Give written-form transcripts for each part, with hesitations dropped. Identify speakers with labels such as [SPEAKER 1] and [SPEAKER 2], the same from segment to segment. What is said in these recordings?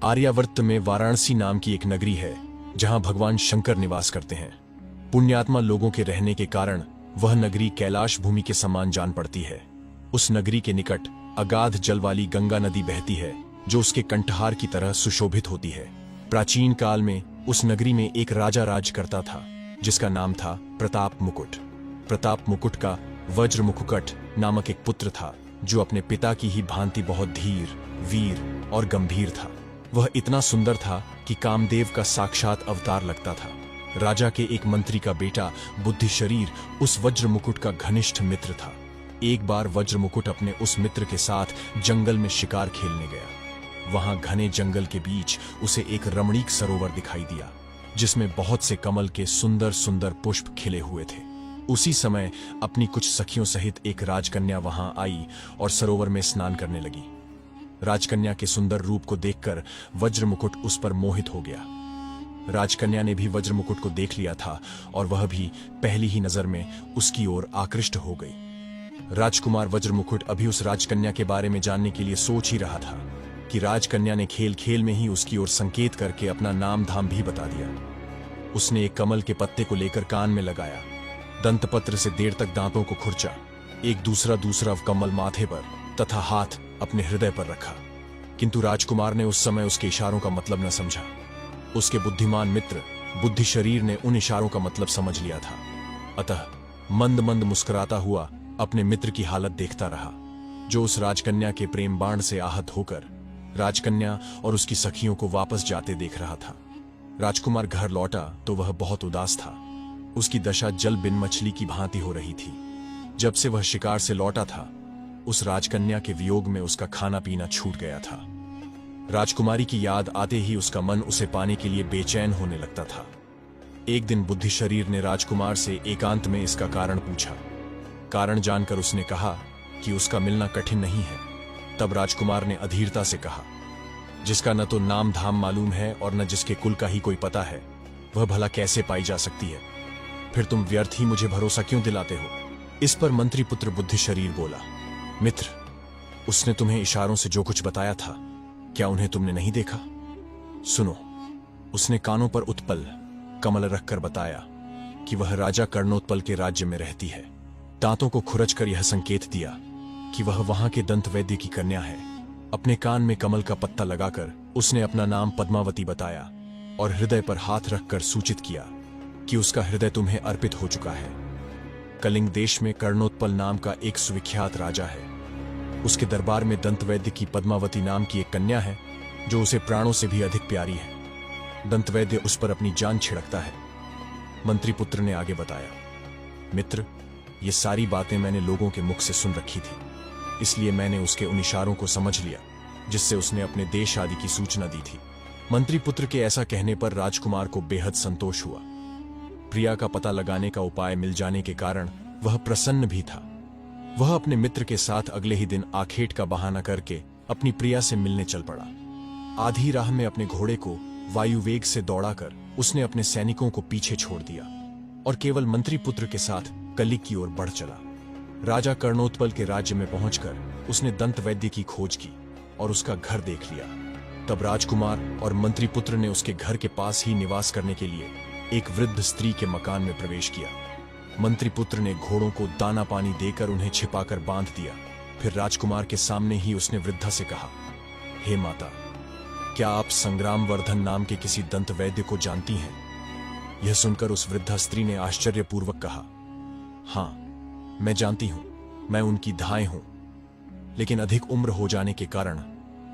[SPEAKER 1] आर्यावर्त में वाराणसी नाम की एक नगरी है जहां भगवान शंकर निवास करते हैं। पुण्यात्मा लोगों के रहने के कारण वह नगरी कैलाश भूमि के समान जान पड़ती है। उस नगरी के निकट अगाध जल वाली गंगा नदी बहती है जो उसके कंठहार की तरह सुशोभित होती है। प्राचीन काल में उस नगरी में एक राजा राज करता था जिसका नाम था प्रताप मुकुट। प्रताप मुकुट का वज्र मुकुट नामक एक पुत्र था जो अपने पिता की ही भांति बहुत धीर, वीर और गंभीर था। वह इतना सुंदर था कि कामदेव का साक्षात अवतार लगता था। राजा के एक मंत्री का बेटा बुद्धि शरीर उस वज्र मुकुट का घनिष्ठ मित्र था। एक बार वज्र मुकुट अपने उस मित्र के साथ जंगल में शिकार खेलने गया। वहां घने जंगल के बीच उसे एक रमणीक सरोवर दिखाई दिया जिसमें बहुत से कमल के सुंदर सुंदर पुष्प खिले हुए थे। उसी समय अपनी कुछ सखियों सहित एक राजकन्या वहां आई और सरोवर में स्नान करने लगी। राजकन्या के सुंदर रूप को देखकर वज्र मुकुट उस पर मोहित हो गया। राजकन्या ने भी वज्र मुकुट को देख लिया था और वह भी पहली ही नजर में उसकी ओर आकृष्ट हो गई। राजकुमार वज्र मुकुट अभी उस राजकन्या के बारे में जानने के लिए सोच ही रहा था कि राजकन्या ने खेल खेल में ही उसकी ओर संकेत करके अपना नाम धाम भी बता दिया। उसने एक कमल के पत्ते को लेकर कान में लगाया, दंतपत्र से देर तक दांतों को खुरचा, एक दूसरा कमल माथे पर तथा हाथ अपने हृदय पर रखा। किंतु राजकुमार ने उस समय उसके इशारों का मतलब न समझा। उसके बुद्धिमान मित्र बुद्धि शरीर ने उन इशारों का मतलब समझ लिया था। अतः मंद मंद मुस्कुराता हुआ अपने मित्र की हालत देखता रहा जो उस राजकन्या के प्रेम बाण से आहत होकर राजकन्या और उसकी सखियों को वापस जाते देख रहा था। राजकुमार घर लौटा तो वह बहुत उदास था। उसकी दशा जल बिन मछली की भांति हो रही थी। जब से वह शिकार से लौटा था उस राजकन्या के वियोग में उसका खाना पीना छूट गया था। राजकुमारी की याद आते ही उसका मन उसे पाने के लिए बेचैन होने लगता था। एक दिन बुद्धि शरीर ने राजकुमार से एकांत में इसका कारण पूछा। कारण जानकर उसने कहा कि उसका मिलना कठिन नहीं है। तब राजकुमार ने अधीरता से कहा, जिसका न तो नाम धाम मालूम है और न जिसके कुल का ही कोई पता है, वह भला कैसे पाई जा सकती है? फिर तुम व्यर्थ ही मुझे भरोसा क्यों दिलाते हो? इस पर मंत्री पुत्र बुद्धि शरीर बोला, मित्र, उसने तुम्हें इशारों से जो कुछ बताया था, क्या उन्हें तुमने नहीं देखा? सुनो, उसने कानों पर उत्पल कमल रखकर बताया कि वह राजा कर्णोत्पल के राज्य में रहती है। दांतों को खुरचकर यह संकेत दिया कि वह वहां के दंत वैद्य की कन्या है। अपने कान में कमल का पत्ता लगाकर उसने अपना नाम पद्मावती बताया और हृदय पर हाथ रखकर सूचित किया कि उसका हृदय तुम्हें अर्पित हो चुका है। कलिंग देश में कर्णोत्पल नाम का एक सुविख्यात राजा है। उसके दरबार में दंतवैद्य की पद्मावती नाम की एक कन्या है जो उसे प्राणों से भी अधिक प्यारी है। दंतवैद्य उस पर अपनी जान छिड़कता है। मंत्री पुत्र ने आगे बताया, मित्र, ये सारी बातें मैंने लोगों के मुख से सुन रखी थी, इसलिए मैंने उसके उन इशारों को समझ लिया जिससे उसने अपने देश आदि की सूचना दी थी। मंत्री पुत्र के ऐसा कहने पर राजकुमार को बेहद संतोष हुआ। प्रिया का पता लगाने का उपाय मिल जाने के कारण वह प्रसन्न भी था। वह अपने मित्र के साथ अगले ही दिन आखेट का बहाना करके अपनी प्रिया से मिलने चल पड़ा। आधी राह में अपने घोड़े को वायुवेग से दौड़ाकर उसने अपने सैनिकों को पीछे छोड़ दिया और केवल मंत्री पुत्र के साथ कलिक की ओर बढ़ चला। राजा कर्णोत्पल के राज्य में पहुंचकर उसने दंत वैद्य की खोज की और उसका घर देख लिया। तब राजकुमार और मंत्री पुत्र ने उसके घर के पास ही निवास करने के लिए एक वृद्ध स्त्री के मकान में प्रवेश किया। मंत्री पुत्र ने घोड़ों को दाना पानी देकर उन्हें छिपाकर बांध दिया। फिर राजकुमार के सामने ही उसने वृद्धा से कहा, हे माता, क्या आप संग्रामवर्धन नाम के किसी दंत वैद्य को जानती हैं? यह सुनकर उस वृद्धा स्त्री ने आश्चर्यपूर्वक कहा, हाँ, मैं जानती हूं, मैं उनकी धाय हूं, लेकिन अधिक उम्र हो जाने के कारण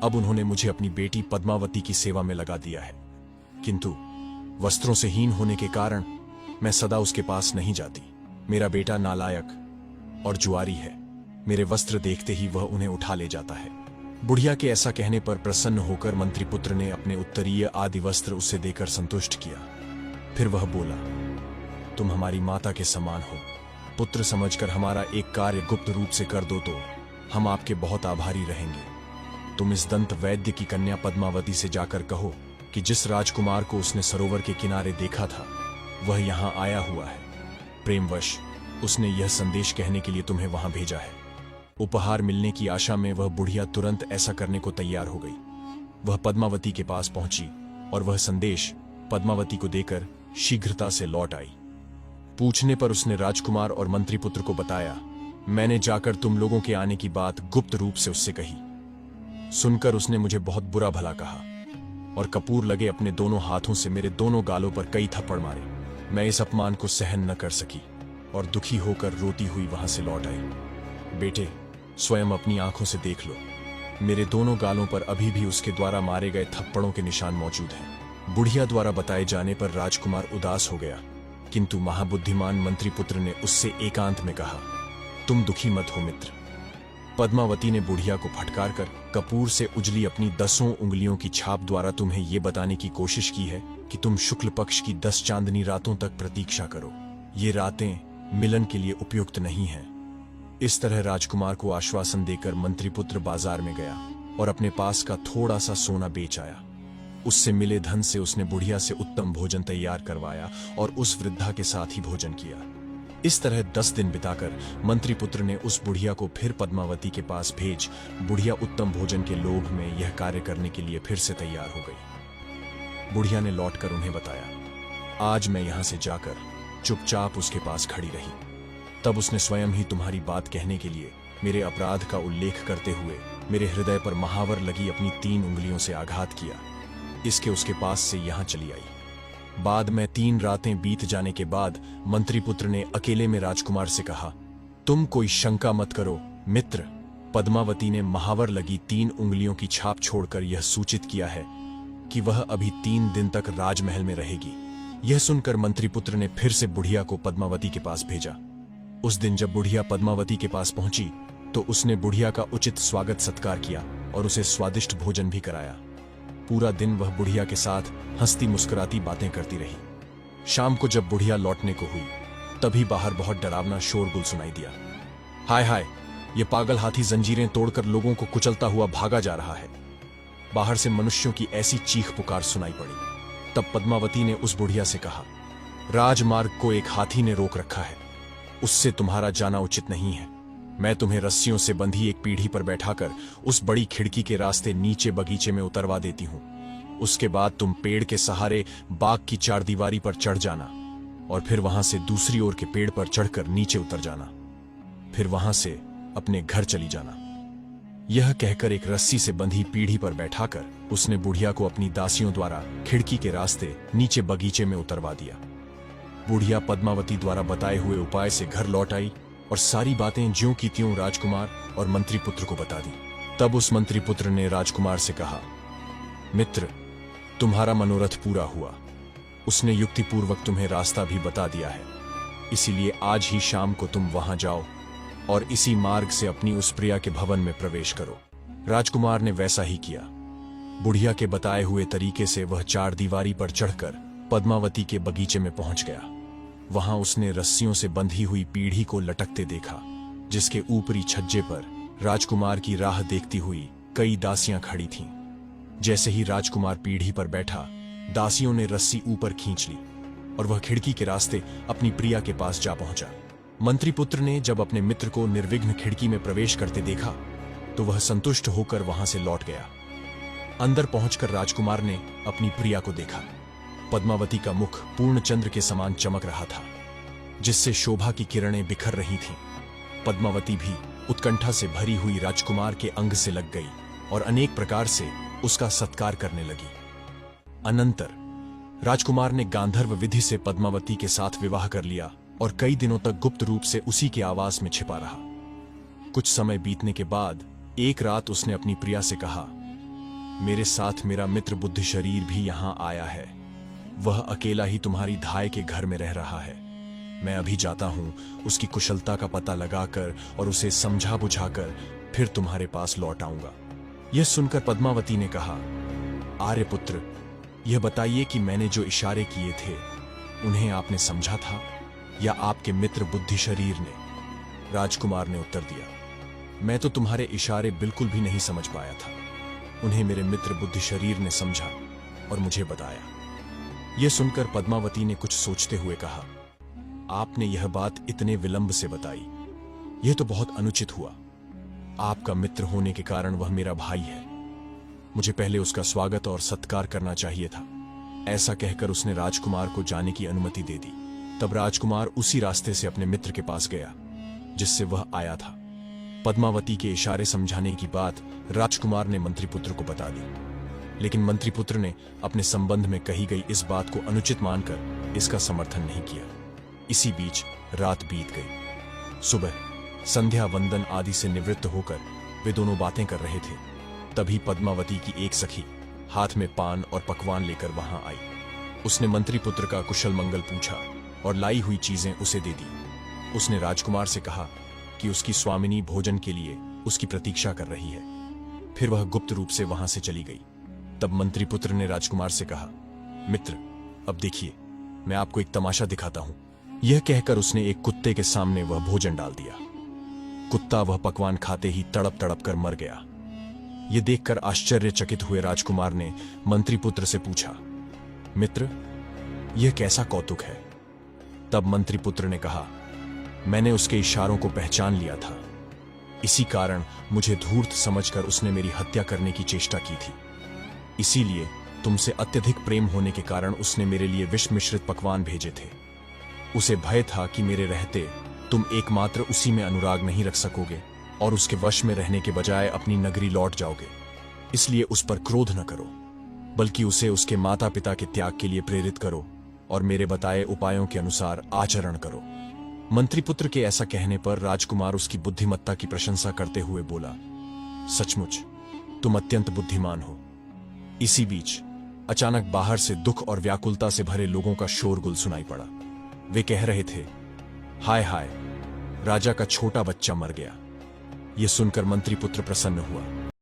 [SPEAKER 1] अब उन्होंने मुझे अपनी बेटी पद्मावती की सेवा में लगा दिया है। किंतु वस्त्रों से हीन होने के कारण मैं सदा उसके पास नहीं जाती। मेरा बेटा नालायक और जुआरी है। मेरे वस्त्र देखते ही वह उन्हें उठा ले जाता है। बुढ़िया के ऐसा कहने पर प्रसन्न होकर मंत्री पुत्र ने अपने उत्तरीय आदि वस्त्र उसे देकर संतुष्ट किया। फिर वह बोला, तुम हमारी माता के समान हो। पुत्र समझकर हमारा एक कार्य गुप्त रूप से कर दो तो हम आपके बहुत आभारी रहेंगे। तुम इस दंत वैद्य की कन्या पद्मावती से जाकर कहो कि जिस राजकुमार को उसने सरोवर के किनारे देखा था वह यहाँ आया हुआ है। प्रेमवश उसने यह संदेश कहने के लिए तुम्हें वहां भेजा है। उपहार मिलने की आशा में वह बुढ़िया तुरंत ऐसा करने को तैयार हो गई। वह पद्मावती के पास पहुंची और वह संदेश पद्मावती को देकर शीघ्रता से लौट आई। पूछने पर उसने राजकुमार और मंत्रीपुत्र को बताया, मैंने जाकर तुम लोगों के आने की बात गुप्त रूप से उससे कही। सुनकर उसने मुझे बहुत बुरा भला कहा और कपूर लगे अपने दोनों हाथों से मेरे दोनों गालों पर कई थप्पड़ मारे। मैं इस अपमान को सहन न कर सकी और दुखी होकर रोती हुई वहां से लौट आई। बेटे, स्वयं अपनी आंखों से देख लो, मेरे दोनों गालों पर अभी भी उसके द्वारा मारे गए थप्पड़ों के निशान मौजूद हैं। बुढ़िया द्वारा बताए जाने पर राजकुमार उदास हो गया, किंतु महाबुद्धिमान मंत्रीपुत्र ने उससे एकांत में कहा, तुम दुखी मत हो मित्र। पद्मावती ने बुढ़िया को फटकार कर कपूर से उजली अपनी 10 उंगलियों की छाप द्वारा तुम्हें ये बताने की कोशिश की है कि तुम शुक्ल पक्ष की 10 चांदनी रातों तक प्रतीक्षा करो। ये रातें मिलन के लिए उपयुक्त नहीं हैं। इस तरह राजकुमार को आश्वासन देकर मंत्रीपुत्र बाजार में गया और अपने पास का थोड़ा सा सोना बेच आया। उससे मिले धन से उसने बुढ़िया से उत्तम भोजन तैयार करवाया और उस वृद्धा के साथ ही भोजन किया। इस तरह 10 दिन बिताकर मंत्रीपुत्र ने उस बुढ़िया को फिर पद्मावती के पास भेज बुढ़िया उत्तम भोजन के लोभ में यह कार्य करने के लिए फिर से तैयार हो गई। बुढ़िया ने लौटकर उन्हें बताया, आज मैं यहां से जाकर चुपचाप उसके पास खड़ी रही। तब उसने स्वयं ही तुम्हारी बात कहने के लिए मेरे अपराध का उल्लेख करते हुए मेरे हृदय पर महावर लगी अपनी 3 उंगलियों से आघात किया। इसके उसके पास से यहां चली आई। बाद में 3 रातें बीत जाने के बाद मंत्रीपुत्र ने अकेले में राजकुमार से कहा, तुम कोई शंका मत करो मित्र, पद्मावती ने महावर लगी 3 उंगलियों की छाप छोड़कर यह सूचित किया है कि वह अभी 3 दिन तक राजमहल में रहेगी। यह सुनकर मंत्रीपुत्र ने फिर से बुढ़िया को पद्मावती के पास भेजा। उस दिन जब बुढ़िया पद्मावती के पास पहुंची तो उसने बुढ़िया का उचित स्वागत सत्कार किया और उसे स्वादिष्ट भोजन भी कराया। पूरा दिन वह बुढ़िया के साथ हंसती मुस्कुराती बातें करती रही। शाम को जब बुढ़िया लौटने को हुई तभी बाहर बहुत डरावना शोरगुल सुनाई दिया। हाय हाय, ये पागल हाथी जंजीरें तोड़कर लोगों को कुचलता हुआ भागा जा रहा है। बाहर से मनुष्यों की ऐसी चीख पुकार सुनाई पड़ी। तब पद्मावती ने उस बुढ़िया से कहा, राजमार्ग को एक हाथी ने रोक रखा है, उससे तुम्हारा जाना उचित नहीं है। मैं तुम्हें रस्सियों से बंधी एक पीढ़ी पर बैठाकर उस बड़ी खिड़की के रास्ते नीचे बगीचे में उतरवा देती हूं। उसके बाद तुम पेड़ के सहारे बाग की चारदीवारी पर चढ़ जाना और फिर वहां से दूसरी ओर के पेड़ पर चढ़कर नीचे उतर जाना, फिर वहां से अपने घर चली जाना। यह कहकर एक रस्सी से बंधी पीढ़ी पर बैठाकर उसने बुढ़िया को अपनी दासियों द्वारा खिड़की के रास्ते नीचे बगीचे में उतरवा दिया। बुढ़िया पद्मावती द्वारा बताए हुए उपाय से घर लौट आई और सारी बातें ज्यों की त्यों राजकुमार और मंत्रीपुत्र को बता दी। तब उस मंत्रीपुत्र ने राजकुमार से कहा, मित्र, तुम्हारा मनोरथ पूरा हुआ। उसने युक्तिपूर्वक तुम्हें रास्ता भी बता दिया है, इसीलिए आज ही शाम को तुम वहां जाओ और इसी मार्ग से अपनी उस प्रिया के भवन में प्रवेश करो। राजकुमार ने वैसा ही किया। बुढ़िया के बताए हुए तरीके से वह चारदीवारी पर चढ़कर पद्मावती के बगीचे में पहुंच गया। वहां उसने रस्सियों से बंधी हुई पीढ़ी को लटकते देखा, जिसके ऊपरी छज्जे पर राजकुमार की राह देखती हुई कई दासियां खड़ी थीं। जैसे ही राजकुमार पीढ़ी पर बैठा, दासियों ने रस्सी ऊपर खींच ली और वह खिड़की के रास्ते अपनी प्रिया के पास जा पहुंचा। मंत्रीपुत्र ने जब अपने मित्र को निर्विघ्न खिड़की में प्रवेश करते देखा तो वह संतुष्ट होकर वहां से लौट गया। अंदर पहुंचकर राजकुमार ने अपनी प्रिया को देखा। पद्मावती का मुख पूर्ण चंद्र के समान चमक रहा था, जिससे शोभा की किरणें बिखर रही थीं। पद्मावती भी उत्कंठा से भरी हुई राजकुमार के अंग से लग गई और अनेक प्रकार से उसका सत्कार करने लगी। अनंतर राजकुमार ने गांधर्व विधि से पद्मावती के साथ विवाह कर लिया और कई दिनों तक गुप्त रूप से उसी के आवास में छिपा रहा। कुछ समय बीतने के बाद एक रात उसने अपनी प्रिया से कहा, मेरे साथ मेरा मित्र बुद्धि शरीर भी यहां आया है। वह अकेला ही तुम्हारी धाय के घर में रह रहा है। मैं अभी जाता हूं, उसकी कुशलता का पता लगाकर और उसे समझा बुझाकर फिर तुम्हारे पास लौट आऊंगा। यह सुनकर पद्मावती ने कहा, आर्यपुत्र, यह बताइए कि मैंने जो इशारे किए थे उन्हें आपने समझा था या आपके मित्र बुद्धि शरीर ने? राजकुमार ने उत्तर दिया, मैं तो तुम्हारे इशारे बिल्कुल भी नहीं समझ पाया था। उन्हें मेरे मित्र बुद्धि शरीर ने समझा और मुझे बताया। यह सुनकर पद्मावती ने कुछ सोचते हुए कहा, आपने यह बात इतने विलंब से बताई, यह तो बहुत अनुचित हुआ। आपका मित्र होने के कारण वह मेरा भाई है। मुझे पहले उसका स्वागत और सत्कार करना चाहिए था। ऐसा कहकर उसने राजकुमार को जाने की अनुमति दे दी। तब राजकुमार उसी रास्ते से अपने मित्र के पास गया जिससे वह आया था। पद्मावती के इशारे समझाने की बात राजकुमार ने मंत्रीपुत्र को बता दी, लेकिन मंत्रीपुत्र ने अपने संबंध में कही गई इस बात को अनुचित मानकर इसका समर्थन नहीं किया। इसी बीच रात बीत गई। सुबह संध्या वंदन आदि से निवृत्त होकर वे दोनों बातें कर रहे थे। तभी पद्मावती की एक सखी हाथ में पान और पकवान लेकर वहां आई। उसने मंत्रीपुत्र का कुशल मंगल पूछा और लाई हुई चीजें उसे दे दी। उसने राजकुमार से कहा कि उसकी स्वामिनी भोजन के लिए उसकी प्रतीक्षा कर रही है। फिर वह गुप्त रूप से वहां से चली गई। तब मंत्रीपुत्र ने राजकुमार से कहा, मित्र, अब देखिए, मैं आपको एक तमाशा दिखाता हूं। यह कहकर उसने एक कुत्ते के सामने वह भोजन डाल दिया। कुत्ता वह पकवान खाते ही तड़प तड़प कर मर गया। यह देखकर आश्चर्यचकित हुए राजकुमार ने मंत्रीपुत्र से पूछा, मित्र, यह कैसा कौतुक है? तब मंत्रीपुत्र ने कहा, मैंने उसके इशारों को पहचान लिया था। इसी कारण मुझे धूर्त समझकर उसने मेरी हत्या करने की चेष्टा की थी। इसीलिए तुमसे अत्यधिक प्रेम होने के कारण उसने मेरे लिए विष मिश्रित पकवान भेजे थे। उसे भय था कि मेरे रहते तुम एकमात्र उसी में अनुराग नहीं रख सकोगे और उसके वश में रहने के बजाय अपनी नगरी लौट जाओगे। इसलिए उस पर क्रोध न करो, बल्कि उसे उसके माता पिता के त्याग के लिए प्रेरित करो और मेरे बताए उपायों के अनुसार आचरण करो। मंत्रीपुत्र के ऐसा कहने पर राजकुमार उसकी बुद्धिमत्ता की प्रशंसा करते हुए बोला, सचमुच तुम अत्यंत बुद्धिमान हो। इसी बीच अचानक बाहर से दुख और व्याकुलता से भरे लोगों का शोरगुल सुनाई पड़ा। वे कह रहे थे, हाय हाय, राजा का छोटा बच्चा मर गया। यह सुनकर मंत्रीपुत्र प्रसन्न हुआ।